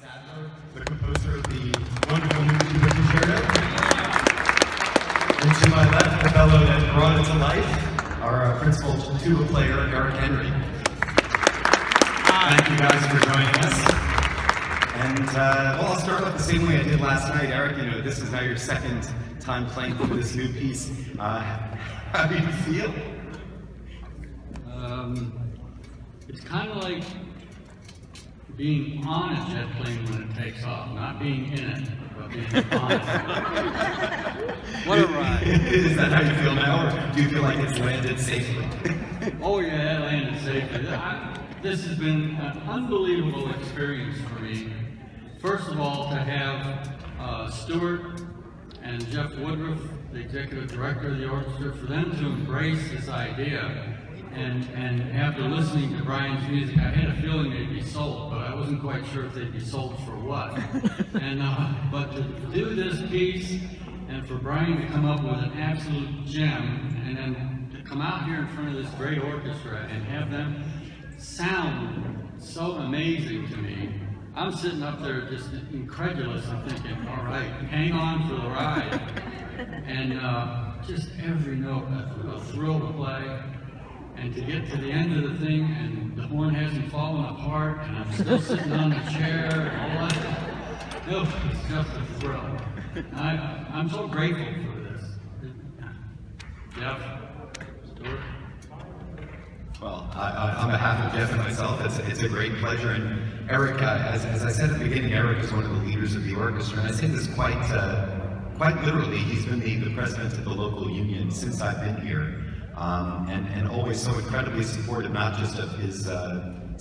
Sadler, the composer of the wonderful new Tuba concerto. And to my left, the fellow that brought it to life, our principal tuba player, Eric Henry. Thank you guys for joining us. And well, I'll start off the same way I did last night. Eric, you know, this is now your second time playing through this new piece. How do you feel? It's kind of like being on a jet plane when it takes off, not being in it, but being on it. What a ride. Is that how you feel now, or do you feel like it's landed safely? Oh yeah, it landed safely. This has been an unbelievable experience for me. First of all, to have Stuart and Jeff Woodruff, the executive director of the orchestra, for them to embrace this idea. And after listening to Brian's music, I had a feeling they'd be sold, but I wasn't quite sure if they'd be sold for what. And but to do this piece, and for Brian to come up with an absolute gem, and then to come out here in front of this great orchestra and have them sound so amazing to me, I'm sitting up there just incredulous. I'm thinking, all right, hang on for the ride. And just every note, a thrill to play. And to get to the end of the thing, and the horn hasn't fallen apart, and I'm still sitting on the chair, and all that. It's just a thrill. I'm so grateful for this. Jeff, Stuart? Well, on behalf of Jeff and myself, it's a great pleasure. And Eric, as I said at the beginning, Eric is one of the leaders of the orchestra, and I say this quite literally. He's been the president of the local union since I've been here. And always so incredibly supportive, not just of his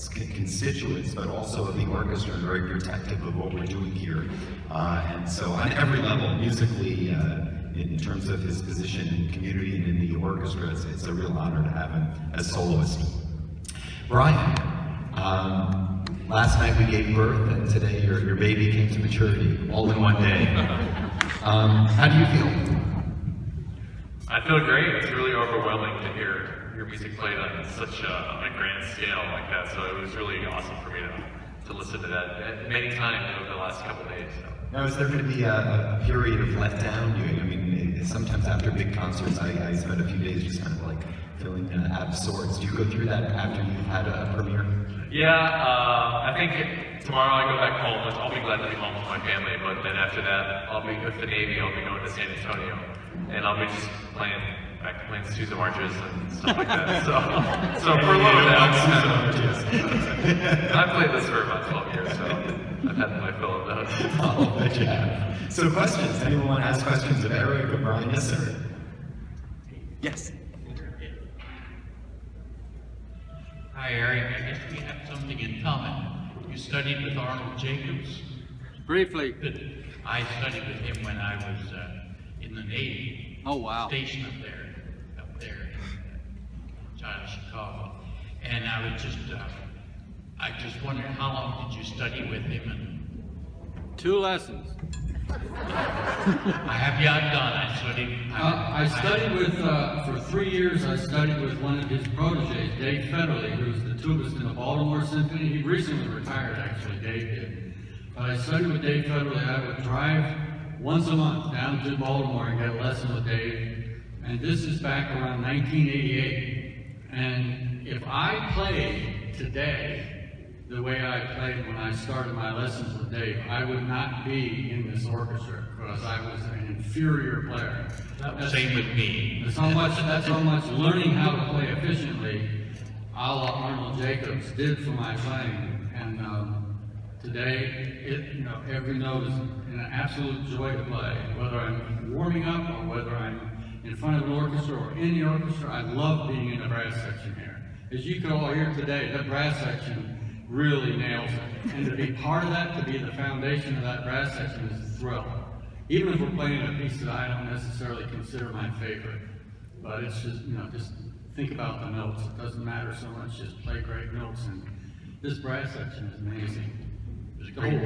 constituents, but also of the orchestra, and very protective of what we're doing here. And so on every level, musically, in terms of his position in the community and in the orchestra, it's a real honor to have him as soloist. Brian, last night we gave birth, and today your baby came to maturity, all in one day. How do you feel? I feel great. It's really overwhelming to hear your music played on such a grand scale like that. So it was really awesome for me to listen to that many times over the last couple of days. So. Now, is there going to be a period of letdown? I mean, sometimes after big concerts, I spend a few days just kind of like feeling out of sorts. Do you go through that after you've had a premiere? Yeah, I think tomorrow I go back home. I'll be glad to be home with my family. But then after that, I'll be with the Navy. I'll be going to San Antonio. And I'll be just playing Susan marches and stuff like that. So for a little bit, I've played this for about 12 years, so I've had my fill of those. Oh, bet you have. So questions? Anyone want to ask questions of Eric or Brian? Yes, sir. Yes. Hi, Eric. I guess we have something in common. You studied with Arnold Jacobs? Briefly. Good. I studied with him when I was in the Navy. Oh, wow. Stationed up there in Chicago. And I just wondered, how long did you study with him? 2 lessons. I have yet done. I studied with, for 3 years, I studied with one of his proteges, Dave Federley, who's the tubist in the Baltimore Symphony. He recently retired, actually, Dave did. But I studied with Dave Federley. I would drive once a month down to Baltimore and get a lesson with Dave. And this is back around 1988. And if I played today the way I played when I started my lessons with Dave, I would not be in this orchestra because I was an inferior player. Same with me. That's how much learning how to play efficiently, a la Arnold Jacobs, did for my playing. And today, every note is an absolute joy to play. Whether I'm warming up or whether I'm in front of an orchestra or in the orchestra, I love being in the brass section here. As you can all hear today, that brass section really nails it. And to be part of that, to be the foundation of that brass section is a thrill. Even if we're playing a piece that I don't necessarily consider my favorite. But it's just, just think about the notes. It doesn't matter so much, just play great notes. And this brass section is amazing. It was a great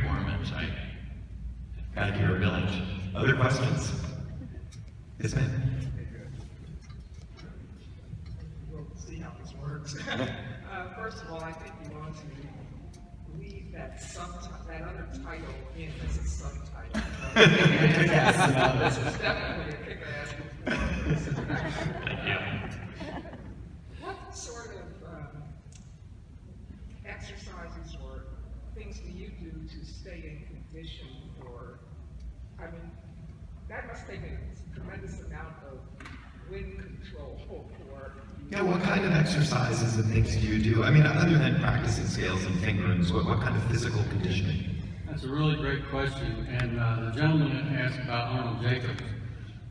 performance. Thank you very much. Other questions? Yes, ma'am. We'll see how this works. First of all, I think you want to leave that that other title in as a subtitle. Yes. This is definitely a kick-ass performance. Thank you. What sort of exercises or things do you do to stay in condition for, I mean, that must take a tremendous amount of wind control for. Yeah, what kind of exercises and things do you do? I mean, other than practicing scales and fingerings, what kind of physical conditioning? That's a really great question, and the gentleman that asked about Arnold Jacobs,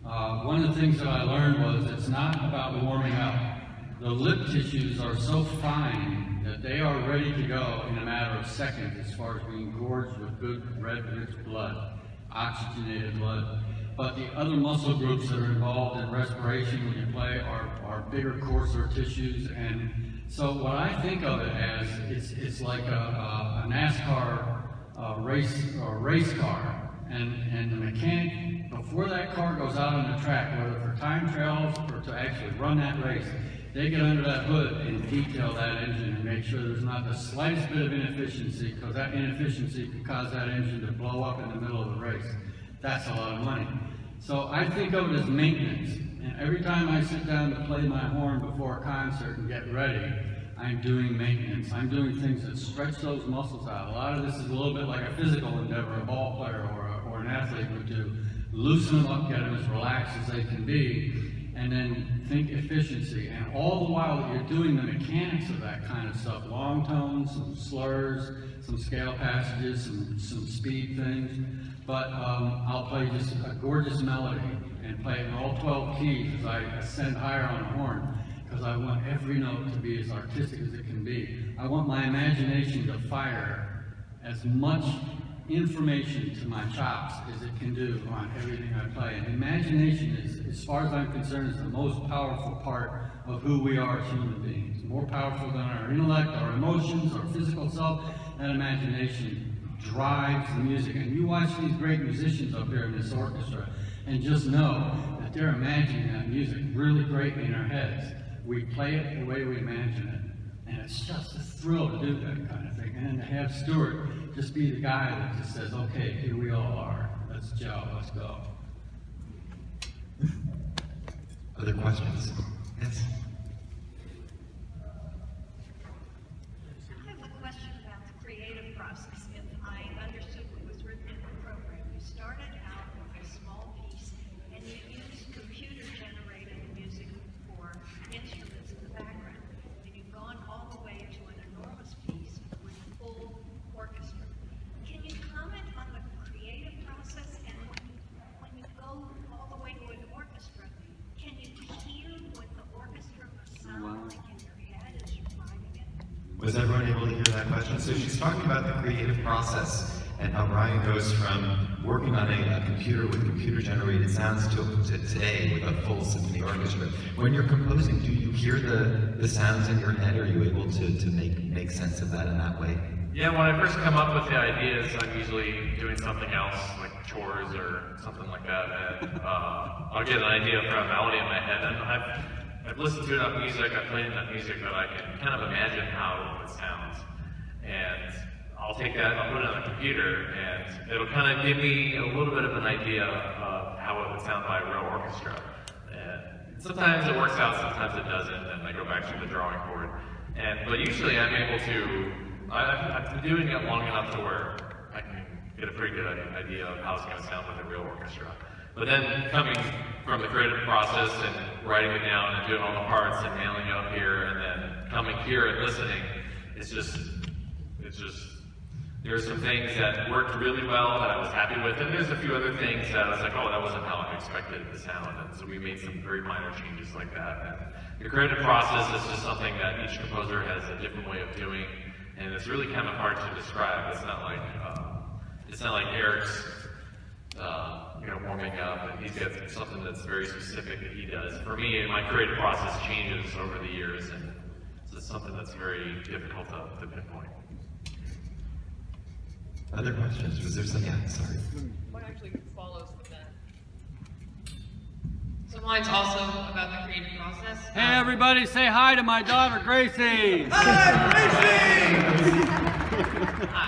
one of the things that I learned was it's not about warming up. The lip tissues are so fine that they are ready to go in a matter of seconds as far as being gorged with good red rich blood, oxygenated blood. But the other muscle groups that are involved in respiration when you play are bigger, coarser tissues. And so what I think of it as, it's like a NASCAR race car. And the mechanic, before that car goes out on the track, whether for time trials or to actually run that race, they get under that hood and detail that engine and make sure there's not the slightest bit of inefficiency, because that inefficiency could cause that engine to blow up in the middle of the race. That's a lot of money. So I think of it as maintenance. And every time I sit down to play my horn before a concert and get ready, I'm doing maintenance. I'm doing things that stretch those muscles out. A lot of this is a little bit like a physical endeavor a ball player or an athlete would do. Loosen them up, get them as relaxed as they can be, and then think efficiency. And all the while that you're doing the mechanics of that kind of stuff, long tones, some slurs, some scale passages, some speed things. But I'll play just a gorgeous melody and play it in all 12 keys as I ascend higher on the horn, because I want every note to be as artistic as it can be. I want my imagination to fire as much information to my chops as it can do on everything I play. And imagination is, as far as I'm concerned, is the most powerful part of who we are as human beings. More powerful than our intellect, our emotions, our physical self. That imagination drives the music. And you watch these great musicians up here in this orchestra and just know that they're imagining that music really great in our heads. We play it the way we imagine it. And it's just a thrill to do that kind of thing. And then to have Stuart just be the guy that just says, okay, here we all are. Let's gel, let's go. Other questions? Yes? I have a question about the creative process. If I understood what was written in the program, you started out with a small piece and you used computer-generated music for instruments in the background. And you've gone all the way to an enormous piece with full orchestra. Can you comment on the creative process? And when you go all the way to an orchestra, can you hear what the orchestra must sound like in your head as you're writing it? Was everyone able to hear that question? So she's talking about the creative process and how Brian goes from working on a computer with computer-generated sounds to today with a full symphony orchestra. When you're composing, do you hear the sounds in your head? Are you able to make sense of that in that way? Yeah, when I first come up with the ideas, I'm usually doing something else, like chores or something like that, and I'll get an idea for a melody in my head, and I've listened to enough music, I've played enough music that I can kind of imagine how it sounds. And I'll take that, I'll put it on the computer, and it'll kind of give me a little bit of an idea of how it would sound by a real orchestra. And sometimes it works out, sometimes it doesn't, and I go back to the drawing board. But usually I'm able to, I've been doing it long enough to where I can get a pretty good idea of how it's going to sound with a real orchestra. But then coming from the creative process and writing it down and doing all the parts and nailing it up here and then coming here and listening, it's just, there's some things that worked really well that I was happy with, and there's a few other things that I was like, oh, that wasn't how I expected it to sound, and so we made some very minor changes like that. And the creative process is just something that each composer has a different way of doing, and it's really kind of hard to describe. It's not like Eric's, warming up, and he's got something that's very specific that he does. For me, my creative process changes over the years, and so it's something that's very difficult to pinpoint. Other questions? Was there some? Yeah, sorry. What actually follows with that? So mine's also about the creative process. Hey, everybody, say hi to my daughter, Gracie. Hi.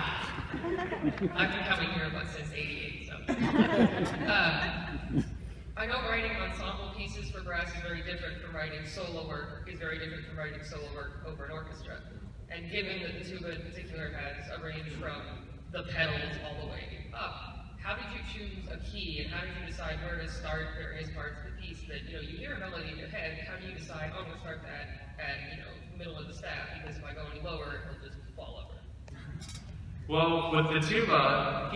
writing solo work is very different from writing solo work over an orchestra. And given that the tuba in particular has a range from the pedals all the way up, how did you choose a key, and how did you decide where to start various parts of the piece that, you hear a melody in your head, how do you decide, oh, I'm going to start that at, middle of the staff, because if I go any lower, it'll just fall over? Well, with the tuba,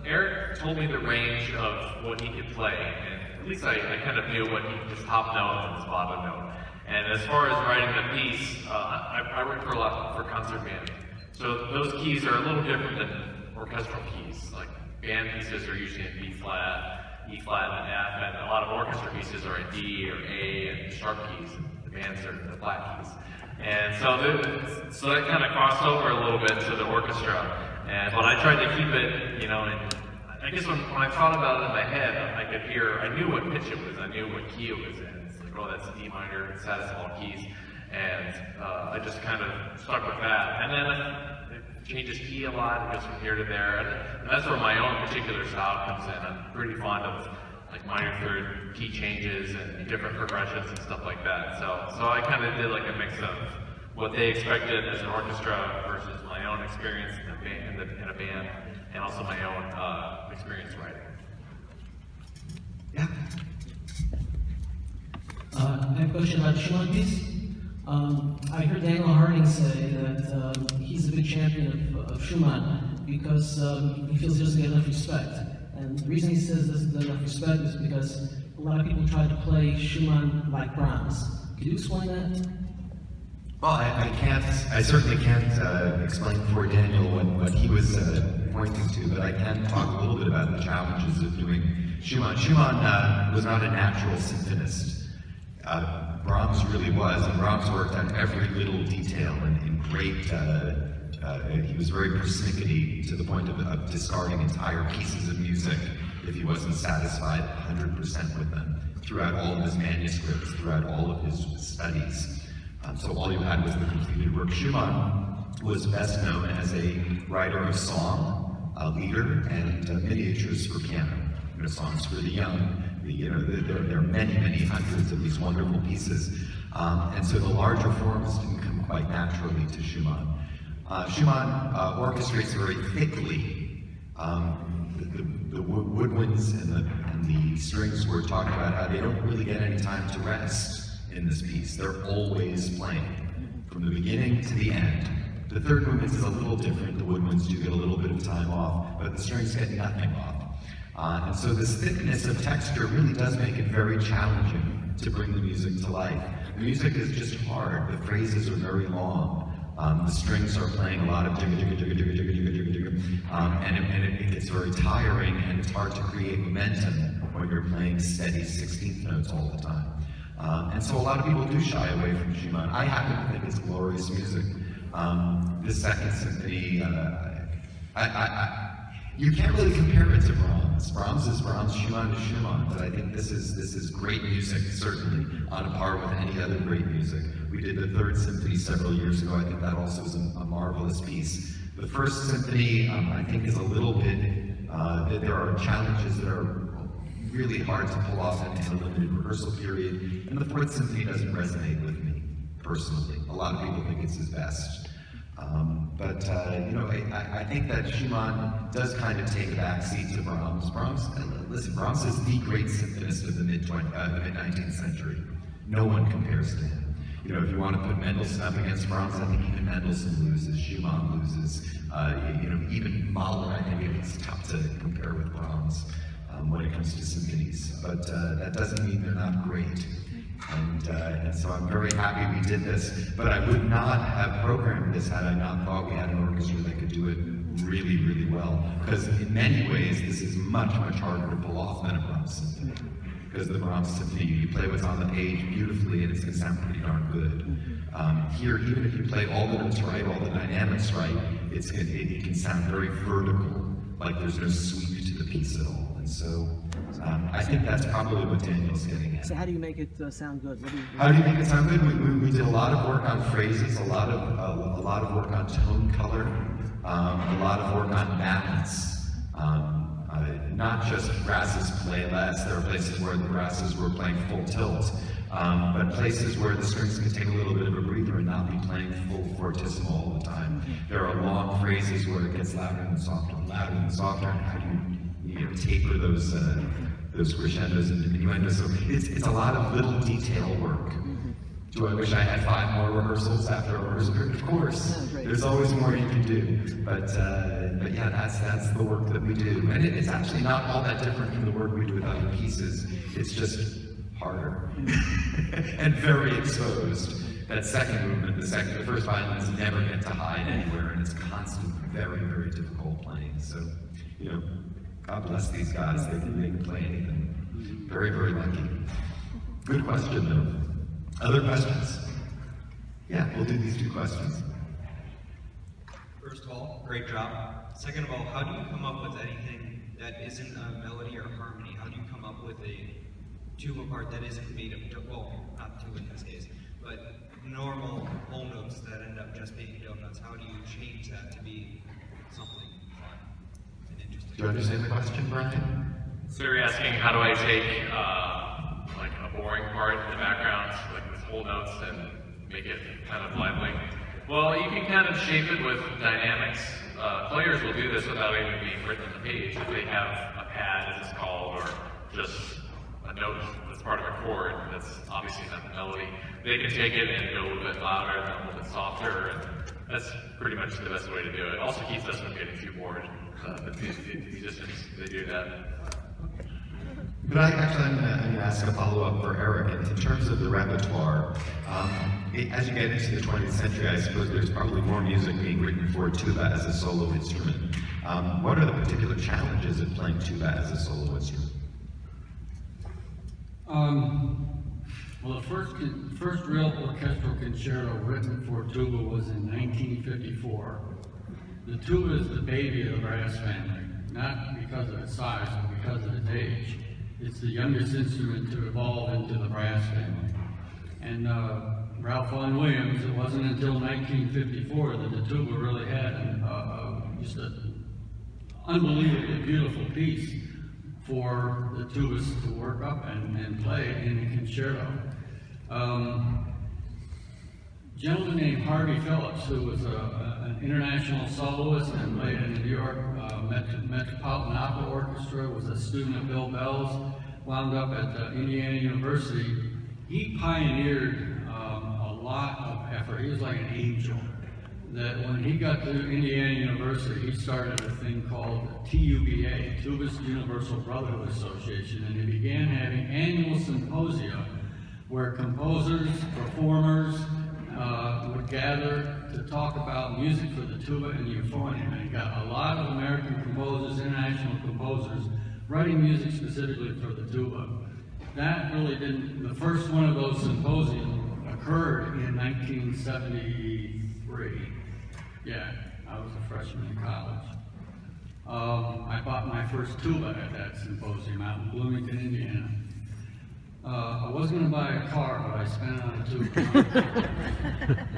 Eric told me the range of what he could play, and at least I kind of knew what his top note and his bottom note. And as far as writing the piece, I work for concert band. So those keys are a little different than orchestral keys. Like band pieces are usually in B flat, E flat, and F, and a lot of orchestra pieces are in D or A and sharp keys. And the bands are the flat keys. And so that kind of crossed over a little bit to the orchestra. But I tried to keep it, and I guess when I thought about it in my head, I knew what pitch it was, I knew what key it was in. It's like, oh, that's D minor, saddest of all keys. And I just kind of stuck with that. And then it changes key a lot, it goes from here to there. And that's where my own particular style comes in. I'm pretty fond of like minor third key changes and different progressions and stuff like that. So I kind of did like a mix of what they expected as an orchestra versus my own experience in a band, and also my own experience writing. Yeah. I have a question about the Schumann piece. I heard Daniel Harding say that he's a big champion of Schumann because he feels he doesn't get enough respect. And the reason he says he doesn't get enough respect is because a lot of people try to play Schumann like Brahms. Could you explain that? Well, I certainly can't explain for Daniel what he was pointing to, but I can talk a little bit about the challenges of doing Schumann. Schumann was not a natural symphonist. Brahms really was, and Brahms worked on every little detail in great, he was very persnickety to the point of discarding entire pieces of music if he wasn't satisfied 100% with them, throughout all of his manuscripts, throughout all of his studies. So all you had was the completed work. Schumann was best known as a writer of song, a leader, and miniatures for piano. Songs for the young. There are many, many hundreds of these wonderful pieces. And so the larger forms didn't come quite naturally to Schumann. Schumann orchestrates very thickly. The woodwinds and the strings were talking about how they don't really get any time to rest in this piece. They're always playing, from the beginning to the end. The third movement is a little different. The woodwinds do get a little bit of time off, but the strings get nothing off. And so this thickness of texture really does make it very challenging to bring the music to life. The music is just hard. The phrases are very long. The strings are playing a lot of jigga jigga jigga jigga jigga jigga jigga jigga, and it gets very tiring, and it's hard to create momentum when you're playing steady 16th notes all the time. And so a lot of people do shy away from Schumann. I happen to think it's glorious music. The Second Symphony, you can't really compare it to Brahms. Brahms is Brahms, Schumann is Schumann, but I think this is great music, certainly, on a par with any other great music. We did the Third Symphony several years ago. I think that also is a marvelous piece. The First Symphony, I think, is a little bit, there are challenges that are really hard to pull off in a limited rehearsal period, and the Fourth Symphony doesn't resonate with me, personally. A lot of people think it's his best. I think that Schumann does kind of take a backseat to Brahms. Brahms is the great symphonist of the mid-19th century. No one compares to him. If you want to put Mendelssohn up against Brahms, I think even Mendelssohn loses, Schumann loses. Even Mahler, I think it's tough to compare with Brahms when it comes to symphonies. But that doesn't mean they're not great. And so I'm very happy we did this, but I would not have programmed this had I not thought we had an orchestra that could do it really, really well. Because in many ways, this is much, much harder to pull off than a Brahms symphony. Because the Brahms symphony, you play what's on the page beautifully, and it's going to sound pretty darn good. Here, even if you play all the notes right, all the dynamics right, it can sound very vertical, like there's no sweep to the piece at all. And so I think that's probably what Daniel's getting at. So how do you make it sound good? How do you make it sound good? We did a lot of work on phrases, a lot of work on tone color, a lot of work on balance. Not just brasses play less. There are places where the brasses were playing full tilt, but places where the strings can take a little bit of a breather and not be playing full fortissimo all the time. There are long phrases where it gets louder and softer, and how do you taper those crescendos and diminuendos. So it's a lot of little detail work. Do I wish I had 5 more rehearsals after a rehearsal? Of course, there's always more you can do. But yeah, that's the work that we do. And it's actually not all that different from the work we do with other pieces. It's just harder and very exposed. That second movement, the first violins never get to hide anywhere, and it's constant, very, very difficult playing. So, you know, God bless these guys. They can play anything. Very, very lucky. Good question, though. Other questions? Yeah, we'll do these 2 questions. First of all, great job. Second of all, how do you come up with anything that isn't a melody or harmony? How do you come up with a tuba part that isn't made of, well, not tuba in this case, but normal whole notes that end up just being donuts? How do you change that to be something fun and interesting? Do you understand the question, Brian? So you're asking, how do I take like a boring part in the background, like with whole notes, and make it kind of lively? Well, you can kind of shape it with dynamics. Players will do this without even being written on the page. If they have a pad, as it's called, or just a note that's part of a chord that's obviously not the melody, they can take it and go a little bit louder and a little bit softer, and that's pretty much the best way to do it. It also keeps us from getting too bored. The musicians, they do that. But I'm going to ask a follow-up for Eric. In terms of the repertoire, as you get into the 20th century, I suppose there's probably more music being written for tuba as a solo instrument. What are the particular challenges of playing tuba as a solo instrument? Well, the first real orchestral concerto written for tuba was in 1954. The tuba is the baby of the brass family, not because of its size, but because of its age. It's the youngest instrument to evolve into the brass family. And Ralph Vaughan Williams, it wasn't until 1954 that the tuba really had just an unbelievably beautiful piece for the tubas to work up and play in a concerto. A gentleman named Harvey Phillips, who was an international soloist and played in the New York Metropolitan Opera Orchestra, was a student of Bill Bell's, wound up at Indiana University. He pioneered a lot of effort. He was like an angel. That when he got to Indiana University, he started a thing called TUBA, Tubist Universal Brotherhood Association, and he began having annual symposia where composers, performers would gather to talk about music for the tuba and euphonium. And he got a lot of American composers, international composers, writing music specifically for the tuba. That really didn't, the first one of those symposia occurred in 1973. Yeah, I was a freshman in college. I bought my first tuba at that symposium out in Bloomington, Indiana. I wasn't going to buy a car, but I spent it on a tuba.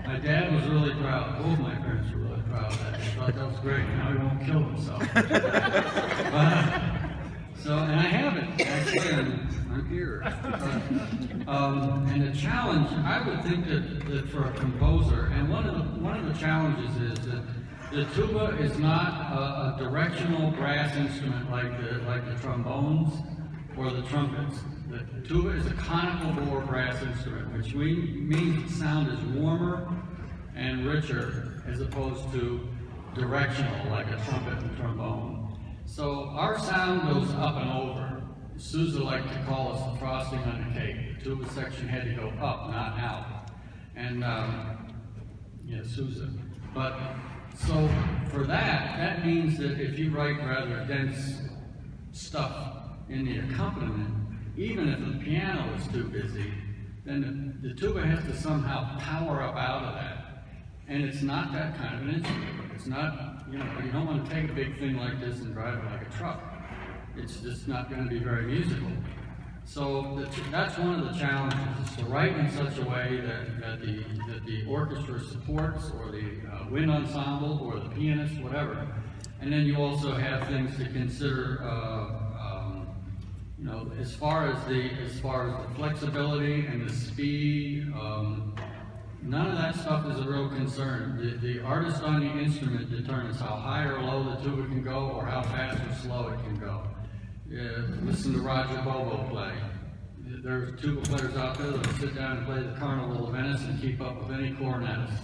My dad was really proud. Both my parents were really proud of that. They thought that was great. Now he won't kill himself. And I have it, actually, I'm here. And the challenge, I would think that for a composer, and one of the challenges is that the tuba is not a directional brass instrument like the trombones or the trumpets. The tuba is a conical bore brass instrument, which means the sound is warmer and richer as opposed to directional like a trumpet and trombone. So our sound goes up and over. Sousa liked to call us the frosting on the cake. The tuba section had to go up, not out. And yeah, Sousa. But so for that means that if you write rather dense stuff in the accompaniment, even if the piano is too busy, then the tuba has to somehow power up out of that. And it's not that kind of an instrument. It's not, you don't want to take a big thing like this and drive it like a truck. It's just not going to be very musical. So that's one of the challenges, is to write in such a way that the orchestra supports, or the wind ensemble, or the pianist, whatever. And then you also have things to consider, You know, as far as the flexibility and the speed, none of that stuff is a real concern. The artist on the instrument determines how high or low the tuba can go, or how fast or slow it can go. Listen to Roger Bobo play. There's tuba players out there that sit down and play the Carnival of Venice and keep up with any cornetist.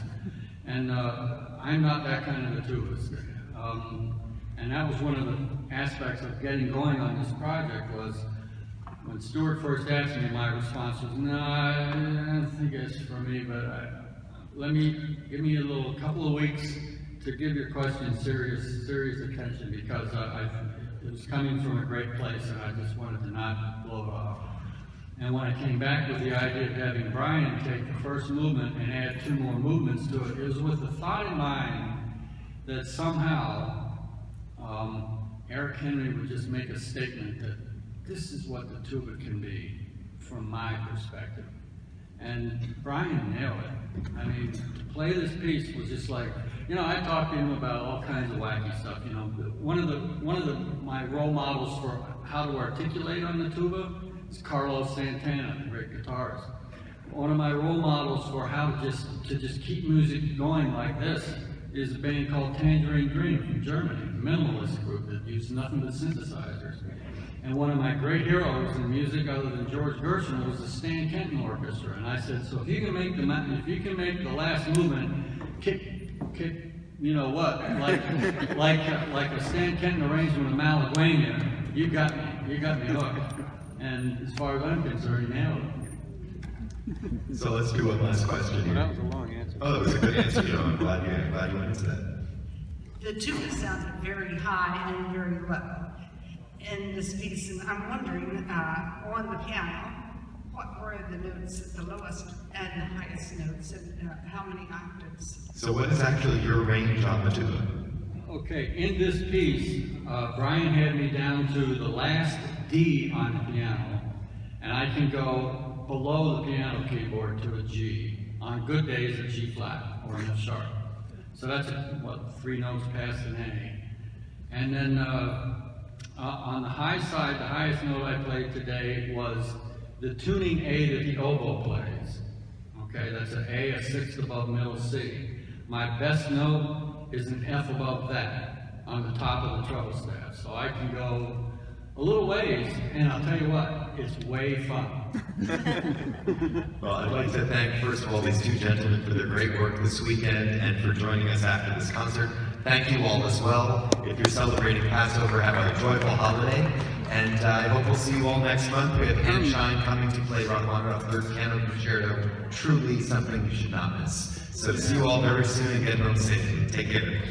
And I'm not that kind of a tubist. And that was one of the aspects of getting going on this project was, when Stuart first asked me, my response was, no, I don't think it's for me, but give me a couple of weeks to give your question serious attention, because it was coming from a great place and I just wanted to not blow it off. And when I came back with the idea of having Brian take the first movement and add 2 more movements to it, it was with the thought in mind that somehow Eric Henry would just make a statement that this is what the tuba can be from my perspective. And Brian nailed it. I mean, to play this piece was just like, you know, I talked to him about all kinds of wacky stuff. You know, one of my role models for how to articulate on the tuba is Carlos Santana, the great guitarist. One of my role models for how to just keep music going like this is a band called Tangerine Dream from Germany, a minimalist group that used nothing but synthesizers. And one of my great heroes in music, other than George Gershwin, was the Stan Kenton Orchestra. And I said, so if you can make the last movement kick, you know what, like a Stan Kenton arrangement of Malaguena, you got me hooked. And as far as I'm concerned, he nailed it. So let's do one last question here. Well, that was a long answer. Oh, that was a good answer, you know, I'm glad you went into that. The tuba sounded very high and very low in this piece, and I'm wondering, on the piano, what were the notes, the lowest and the highest notes, and how many octaves? So what is actually your range on the tuba? Okay, in this piece, Brian had me down to the last D on the piano, and I can go below the piano keyboard to a G. On good days, a G flat or an F sharp. So that's, 3 notes past an A. And then on the high side, the highest note I played today was the tuning A that the oboe plays. Okay, that's an A, a 6th above middle C. My best note is an F above that on the top of the treble staff. So I can go a little ways, and I'll tell you what, it's way fun. Well, I'd like to thank, first of all, these 2 gentlemen for their great work this weekend and for joining us after this concert. Thank you all as well. If you're celebrating Passover, have a joyful holiday. And I hope we'll see you all next month. We have Ann Shine coming to play Rachmaninoff Third Piano Concerto. Truly something you should not miss. So see you all very soon and get home safely. Take care.